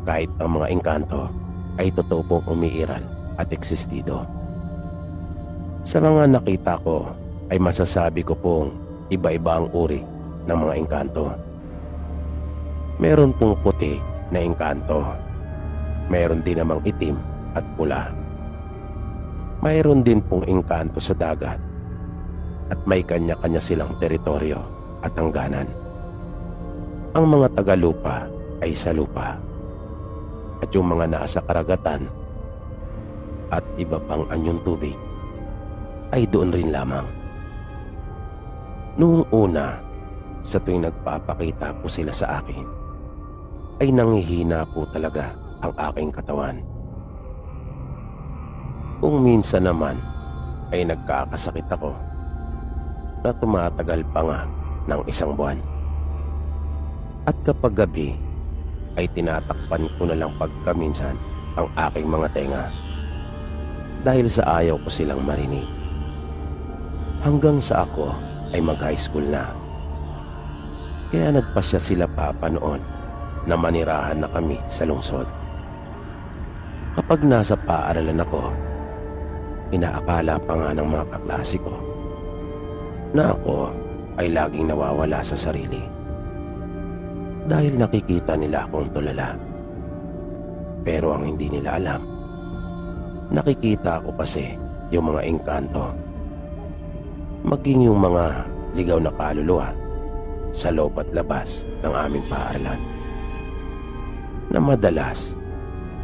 Kahit ang mga engkanto ay totoo pong umiiral at existido. Sa mga nakita ko, ay masasabi ko pong iba-iba ang uri ng mga engkanto. Meron pong puti na engkanto. Meron din namang itim at pula. Mayroon din pong engkanto sa dagat. At may kanya-kanya silang teritoryo at hangganan. Ang mga tagalupa ay sa lupa. At yung mga nasa karagatan at iba pang anyong tubig ay doon rin lamang. Noong una, sa tuwing nagpapakita po sila sa akin, ay nanghihina po talaga ang aking katawan. Kung minsan naman ay nagkakasakit ako na tumatagal pa nga ng 1 buwan. At kapag gabi ay tinatakpan ko na lang pagkaminsan ang aking mga tenga dahil sa ayaw ko silang marinig. Hanggang sa ako ay mag-high school na. Kaya nagpasya sila papa noon na manirahan na kami sa lungsod. Kapag nasa paaralan ako, inaakala pa nga ng mga kaklase ko na ako ay laging nawawala sa sarili dahil nakikita nila akong tulala. Pero ang hindi nila alam, nakikita ko kasi yung mga engkanto, maging yung mga ligaw na kaluluwa sa loob at labas ng aming paaralan, na madalas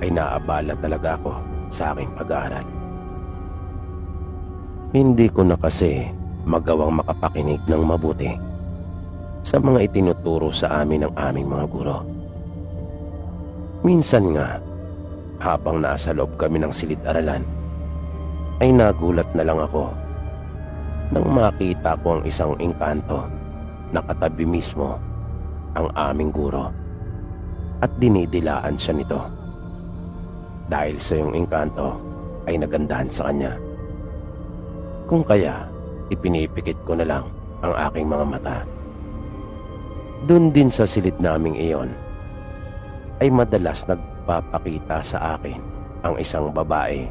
ay naabala talaga ako sa aking pag-aaral. Hindi ko na kasi magawang makapakinig ng mabuti sa mga itinuturo sa amin ng aming mga guro. Minsan nga, habang nasa loob kami ng silid-aralan, ay nagulat na lang ako nang makita ko ang isang engkanto na katabi mismo ang aming guro at dinidilaan siya nito. Dahil sa yung engkanto ay nagandahan sa kanya. Kung kaya, ipinipikit ko na lang ang aking mga mata. Doon din sa silid naming iyon, ay madalas nagpapakita sa akin ang isang babae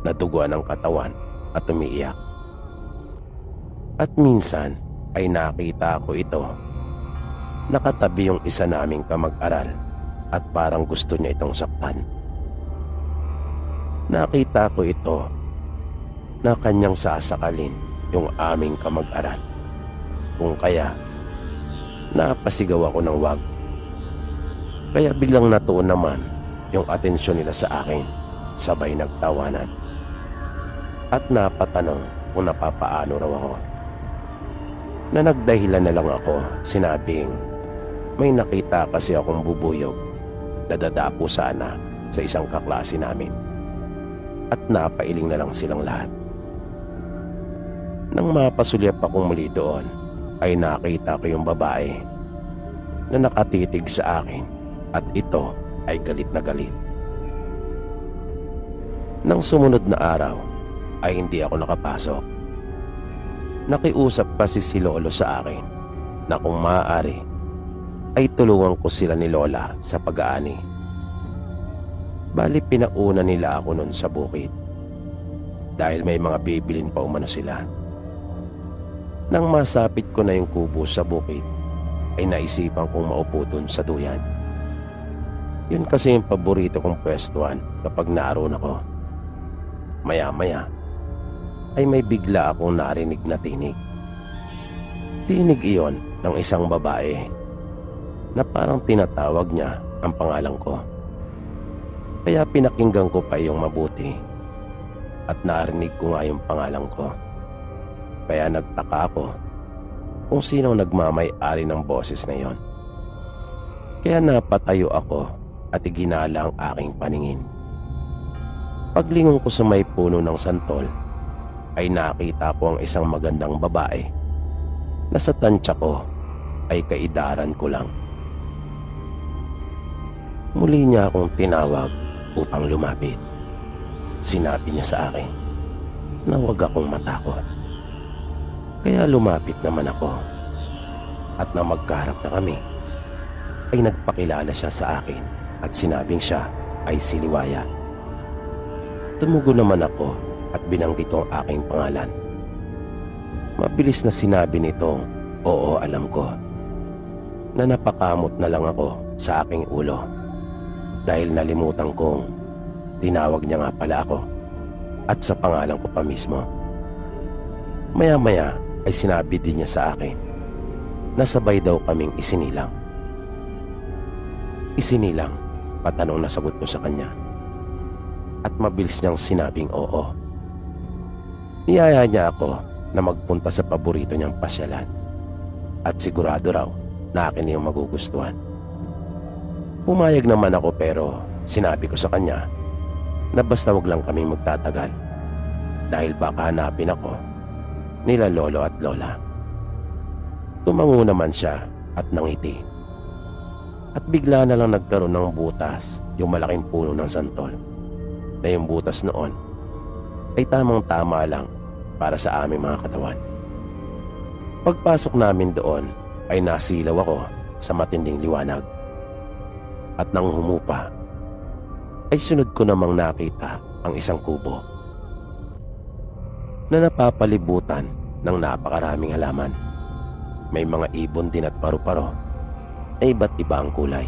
na duguan ng katawan at umiiyak. At minsan ay nakita ko ito, nakatabi yung isa naming kamag-aral at parang gusto niya itong saktan. Nakita ko ito na kanyang sasakalin yung aming kamag-aral. Kung kaya, napasigaw ako ng wag. Kaya biglang natuon naman yung atensyon nila sa akin, sabay nagtawanan. At napatanong kung napapaano raw ako. Na nagdahilan na lang ako at sinabing may nakita kasi akong bubuyog na dadapo sana sa isang kaklase namin at napailing na lang silang lahat. Nang mapasulyap akong muli doon ay nakita ko yung babae na nakatitig sa akin at ito ay galit na galit. Nang sumunod na araw ay hindi ako nakapasok. Nakiusap kasi si Lolo sa akin na kung maaari ay tulungan ko sila ni Lola sa pag-aani. Bali pinauna nila ako nun sa bukid dahil may mga bibilin pa umano sila. Nang masapit ko na yung kubo sa bukid ay naisipan kong maupo dun sa duyan. Yun kasi yung paborito kong pwestuhan kapag naroon ako. Maya-maya ay may bigla akong narinig na tinig. Tinig iyon ng isang babae na parang tinatawag niya ang pangalan ko. Kaya pinakinggan ko pa yung mabuti at narinig ko nga yung pangalan ko. Kaya nagtaka ako kung sino nagmamay-ari ng boses na yon. Kaya napatayo ako at iginala ang aking paningin. Paglingon ko sa may puno ng santol ay nakita ko ang isang magandang babae na sa tansya ko ay kaidaran ko lang. Muli niya akong tinawag upang lumapit. Sinabi niya sa akin na huwag akong matakot. Kaya lumapit naman ako at nang magkaharap na kami ay nagpakilala siya sa akin at sinabing siya ay si Liwaya. Tumugo naman ako at binanggit ko ang aking pangalan. Mabilis na sinabi nitong oo, alam ko, na napakamot na lang ako sa aking ulo dahil nalimutan kong tinawag niya nga pala ako at sa pangalan ko pa mismo. Maya-maya ay sinabi din niya sa akin na sabay daw kaming isinilang. Isinilang, patanong na sagot ko sa kanya. At mabilis niyang sinabing oo. Niyaya niya ako na magpunta sa paborito niyang pasyalan at sigurado raw na akin yung magugustuhan. Pumayag naman ako pero sinabi ko sa kanya na basta wag lang kami magtatagal dahil baka hanapin ako nila Lolo at Lola. Tumango naman siya at nangiti. At bigla na lang nagkaroon ng butas yung malaking puno ng santol. Na yung butas noon ay tamang-tama lang para sa aming mga katawan. Pagpasok namin doon ay nasilaw ako sa matinding liwanag. At nang humupa ay sunod ko namang nakita ang isang kubo na napapalibutan ng napakaraming halaman. May mga ibon din at paru-paro na iba't iba ang kulay.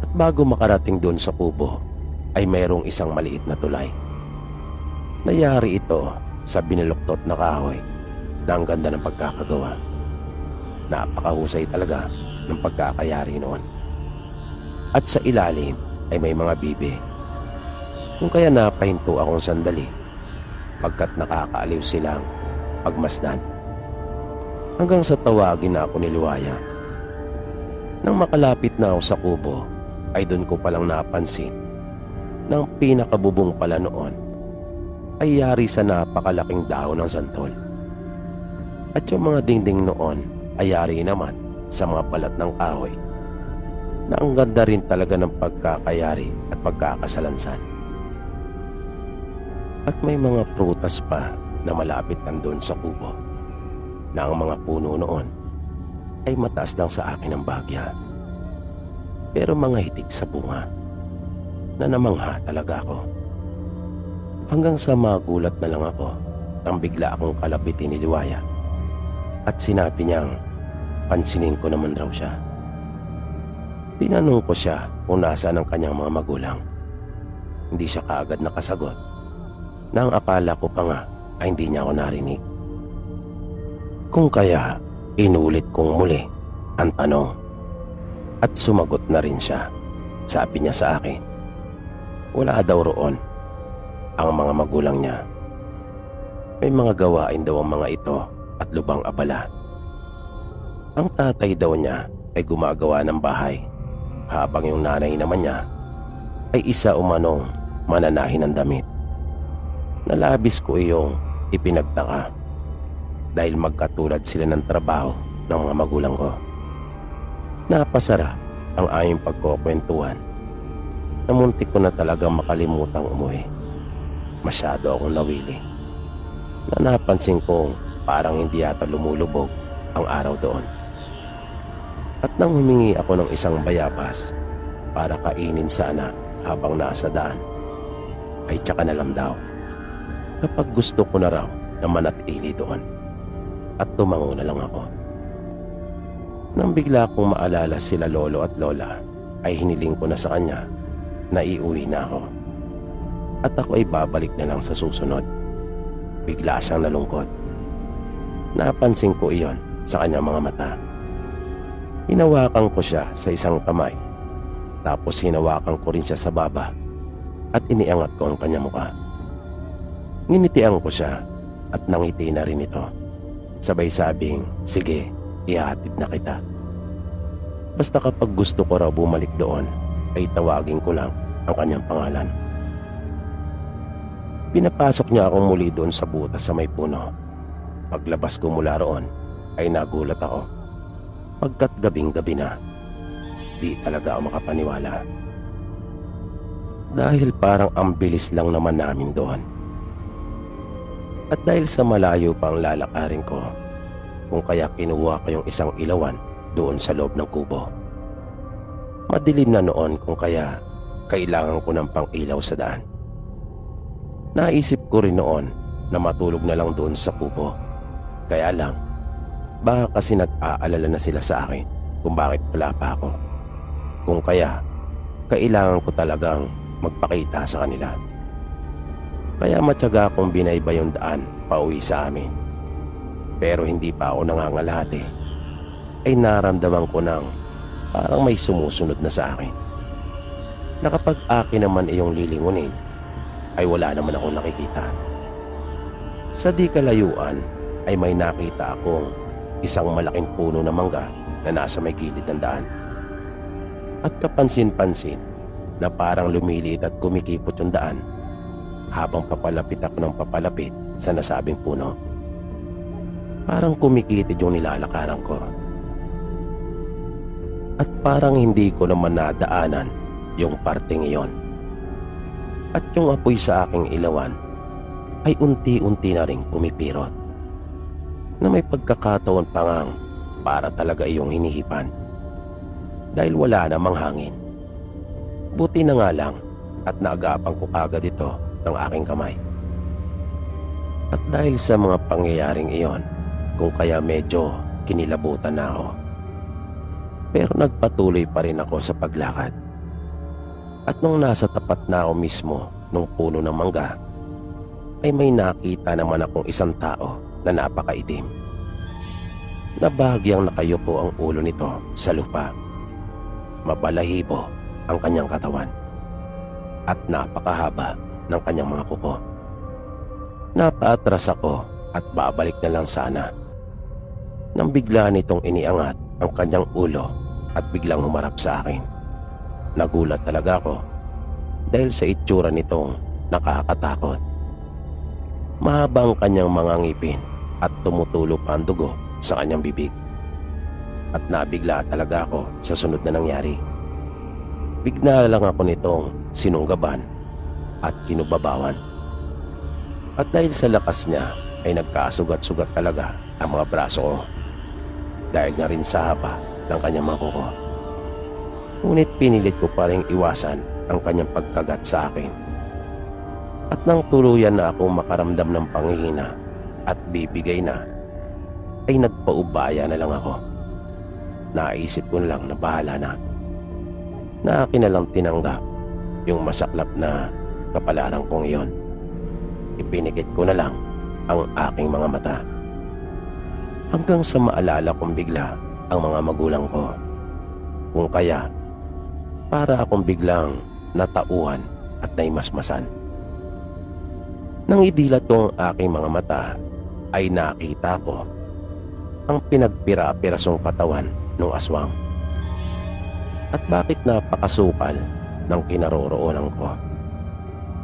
At bago makarating doon sa kubo ay mayroong isang maliit na tulay. Nayari ito sa binuloktot na kahoy na ang ganda ng pagkakagawa. Napakahusay talaga ng pagkakayari noon. At sa ilalim ay may mga bibe. Kung kaya napahinto akong sandali pagkat nakakaaliw silang pagmasdan. Hanggang sa tawagin na ako ni Liwaya. Nang makalapit na ako sa kubo ay doon ko palang napansin na ang pinakabubong pala noon ay yari sa napakalaking dahon ng santol. At yung mga dingding noon ay yari naman sa mga balat ng kahoy na ang ganda rin talaga ng pagkakayari at pagkakasalansan. At may mga prutas pa na malapit nandun sa kubo na ang mga puno noon ay mataas lang sa akin ang bagya. Pero mga hitik sa bunga na namangha talaga ako. Hanggang sa magulat na lang ako nang bigla akong kalabitin ni Liwaya at sinabi niyang pansinin ko naman raw siya. Tinanong ko siya kung nasaan ang kanyang mga magulang. Hindi siya kaagad nakasagot na ang akala ko pa nga ay hindi niya ako narinig. Kung kaya inulit kong muli ang tanong at sumagot na rin siya. Sabi niya sa akin, wala daw roon ang mga magulang niya. May mga gawain daw ang mga ito at lubang abala. Ang tatay daw niya ay gumagawa ng bahay, habang yung nanay naman niya ay isa umanong mananahi ng damit. Nalabis ko iyong ipinagtaka dahil magkatulad sila ng trabaho ng mga magulang ko. Napasarap ang aming pagkukwentuhan na muntik ko na talagang makalimutang umuwi. Masyado akong nawili na napansin kong parang hindi yata lumulubog ang araw doon. At nang humingi ako ng isang bayabas para kainin sana habang nasa daan, ay tsaka na lang daw kapag gusto ko na raw na manatili doon, at tumango na lang ako. Nang bigla kong maalala sila lolo at lola, ay hiniling ko na sa kanya na iuwi na ako at ako ay babalik na lang sa susunod. Bigla siyang nalungkot. Napansin ko iyon sa kanyang mga mata. Hinawakan ko siya sa isang kamay, tapos hinawakan ko rin siya sa baba at iniangat ko ang kanyang mukha. Nginitian ko siya at nangiti na rin ito. Sabay sabing, sige, ihatid na kita. Basta kapag gusto ko raw bumalik doon, ay tawagin ko lang ang kanyang pangalan. Pinapasok niya akong muli doon sa butas sa may puno. Paglabas ko mula roon, ay nagulat ako. Pagkat gabing-gabi na, di talaga ako makapaniwala. Dahil parang ang bilis lang naman namin doon. At dahil sa malayo pang lalakarin ko, kung kaya kinuha ko yung isang ilawan doon sa loob ng kubo. Madilim na noon kung kaya kailangan ko ng pang-ilaw sa daan. Naisip ko rin noon na matulog na lang doon sa kubo. Kaya lang, baka kasi nag-aalala na sila sa akin kung bakit wala pa ako. Kung kaya, kailangan ko talagang magpakita sa kanila. Kaya matyaga akong binayba yung daan pauwi sa amin. Pero hindi pa ako nangangalati, ay naramdaman ko ng parang may sumusunod na sa akin. Na kapag akin naman iyong lilingunin, ay wala naman akong nakikita. Sa di kalayuan ay may nakita akong isang malaking puno ng mangga na nasa may gilid ng daan. At kapansin-pansin na parang lumiliit at kumikipot yung daan habang papalapit ako ng papalapit sa nasabing puno. Parang kumikitid yung nilalakaran ko. At parang hindi ko naman nadaanan yung parteng iyon. At yung apoy sa aking ilawan ay unti-unti na ring pumipirot, na may pagkakataon pa ngang para talaga iyong hinihipan dahil wala namang hangin. Buti na nga lang at naagapang ko agad ito ng aking kamay. At dahil sa mga pangyayaring iyon, kung kaya medyo kinilabutan na ako, pero nagpatuloy pa rin ako sa paglakad. At nung nasa tapat na ako mismo nung puno ng mangga, ay may nakita naman akong isang tao na napakaitim. Na bahagyang nakayuko ang ulo nito sa lupa. Mabalahibo ang kanyang katawan at napakahaba ng kanyang mga kuko. Napaatras ako at babalik na lang sana, nang bigla nitong iniangat ang kanyang ulo at biglang humarap sa akin. Nagulat talaga ako dahil sa itsura nitong nakakatakot. Mahaba ang kanyang mga ngipin at tumutulo pa ang dugo sa kanyang bibig. At nabigla talaga ako sa sunod na nangyari. Bigla lang ako nitong sinunggaban at kinubabawan. At dahil sa lakas niya ay nagkasugat-sugat talaga ang mga braso ko, dahil na rin sa haba ng kanyang mga kuko. Ngunit pinilit ko pa rin iwasan ang kanyang pagkagat sa akin. At nang tuluyan na akong makaramdam ng panghihina at bibigay na, ay nagpaubaya na lang ako. Naisip ko na lang na bahala na. Na akin na lang tinanggap yung masaklap na kapalaran kong iyon. Ipinikit ko na lang ang aking mga mata. Hanggang sa maalala kong bigla ang mga magulang ko. Kung kaya, para akong biglang natauhan at naimasmasan. Nang idilat ko ang aking mga mata, ay nakita ko ang pinagpira-pirasong katawan ng aswang. At bakit napakasukal ng kinaroroonan ko,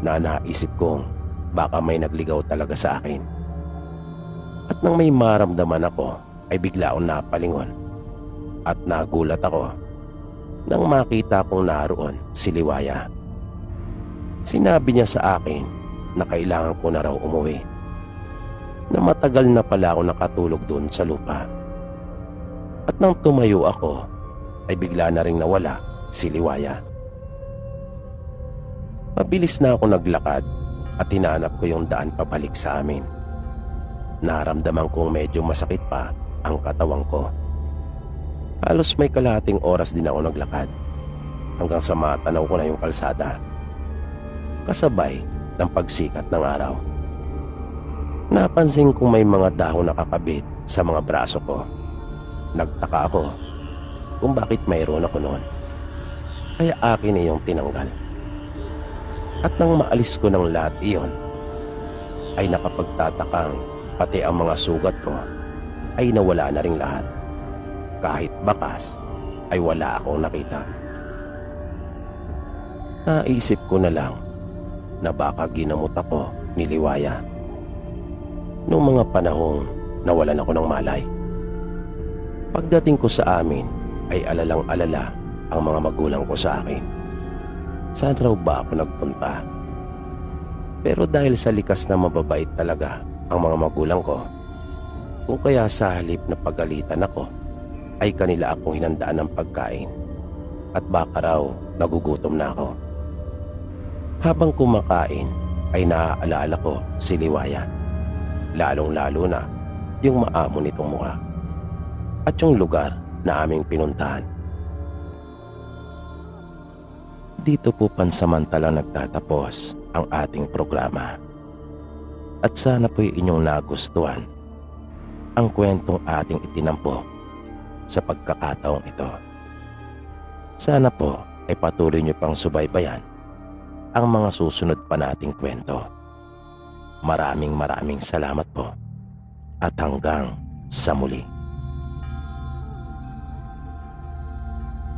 na naisip kong baka may nagligaw talaga sa akin. At nang may maramdaman ako, ay bigla akong napalingon at nagulat ako nang makita kong naroon si Liwaya. Sinabi niya sa akin na kailangan ko na raw umuwi, na matagal na pala ako nakatulog doon sa lupa. At nang tumayo ako, ay bigla na ring nawala si Liwaya. Mabilis na ako naglakad at hinanap ko yung daan pabalik sa amin. Naramdaman kong medyo masakit pa ang katawan ko. Halos may kalahating oras din ako naglakad hanggang sa matanaw ko na yung kalsada, kasabay ng pagsikat ng araw. Napansin kong may mga dahon nakakabit sa mga braso ko. Nagtaka ako kung bakit mayroon ako noon, kaya akin iyong tinanggal. At nang maalis ko ng lahat iyon, ay nakapagtatakang pati ang mga sugat ko ay nawala na ring lahat. Kahit bakas ay wala akong nakita. Naisip ko na lang na baka ginamot ako ni Liwaya noong mga panahong nawalan ako ng malay. Pagdating ko sa amin ay alalang-alala ang mga magulang ko sa akin. Saan raw ba ako nagpunta? Pero dahil sa likas na mababait talaga ang mga magulang ko, kung kaya sa halip na pagalitan ako, ay kanila akong hinandaan ng pagkain at baka raw nagugutom na ako. Habang kumakain ay naaalala ko si Liwaya, lalong-lalo na yung maamo nitong mukha at yung lugar na aming pinuntahan. Dito po pansamantalang nagtatapos ang ating programa. At sana po'y inyong nagustuhan ang kwentong ating itinampo sa pagkakataong ito. Sana po ay patuloy niyo pang subaybayan ang mga susunod pa nating kwento. Maraming salamat po at hanggang sa muli.